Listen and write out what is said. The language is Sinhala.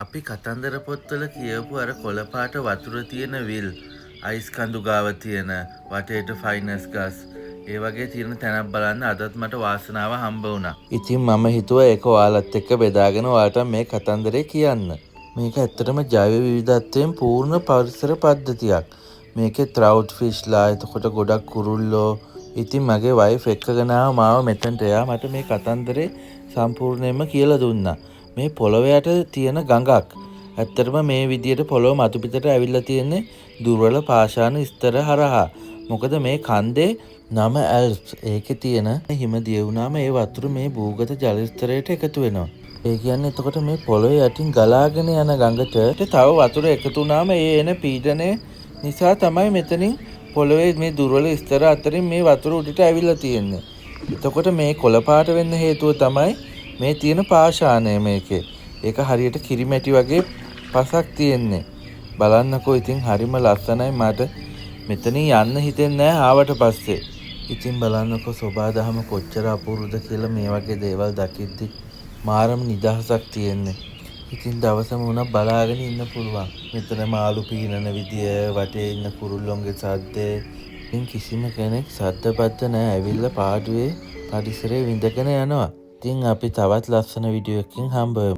අපි කතන්දර පොත්වල කියවපු අර කොළ පාට වතුර තියෙන විල් අයිස් කඳු ගාව තියෙන වටේට ෆයිනස් ගස් ඒ වගේ තියෙන තැනක් බලන්න අදත් මට වාසනාව හම්බ වුණා. ඉතින් මම හිතුවා ඒක ඔයාලත් එක්ක බෙදාගෙන ඔයාලට මේ කතන්දරේ කියන්න. මේක ඇත්තටම ජෛව විවිධත්වයෙන් පූර්ණ පරිසර පද්ධතියක්. මේකේ ට්‍රවුට් ෆිෂ්ලා එතකොට ගොඩක් කුරුල්ලෝ ඉතින් මගේ වයිෆ් එක්කගෙන මාව මෙතනට එයා මට මේ කතන්දරේ සම්පූර්ණයෙන්ම කියලා දුන්නා. මේ පොළොව යට තියෙන ගඟක්. ඇත්තටම මේ විදියට පොළොව මතු පිටට ඇවිල්ලා තියෙන්නේ දුර්වල පාෂාණ ස්තර හරහා. මොකද මේ කන්දේ නම ඇල්ප්ස්. ඒකේ තියෙන හිම දිය වුණාම ඒ වතුර මේ භූගත ජල ස්තරයට එකතු වෙනවා. ඒ කියන්නේ එතකොට මේ පොළොවේ යටින් ගලාගෙන යන ගඟට තව වතුර එකතු වුණාම ඒ එන පීඩනය නිසා තමයි මෙතනින් පොළොවේ මේ දුර්වල ස්තර අතරින් මේ වතුර උඩට ඇවිල්ලා තියෙන්නේ. එතකොට මේ කොළ පාට වෙන්න හේතුව තමයි මේ තියෙන පාෂාණය මේකේ. ඒක හරියට කිරිමැටි වගේ පසක් තියෙන්නේ. බලන්නකෝ ඉතින් හරිම ලස්සනයි මට මෙතනින් යන්න හිතෙන්නේ නැහැ ආවට පස්සේ. ඉතින් බලන්නකෝ සෝබා දහම කොච්චර අපූර්වද කියලා මේ වගේ දේවල් දකිද්දි මාරම නිදහසක් තියෙන්නේ. ඉතින් දවසම වුණා බලාගෙන ඉන්න පුළුවන්. මෙතන මාළු පීනන විදිය, වටේ ඉන්න කුරුල්ලොන්ගේ සද්දේ. ඉතින් කිසිම කෙනෙක් සද්දපද්ද නැහැ. ඇවිල්ලා පාඩුවේ පරිසරයේ විඳගෙන යනවා. ඉතින් අපි තවත් ලස්සන වීඩියෝ එකකින් හම්බ වෙමු.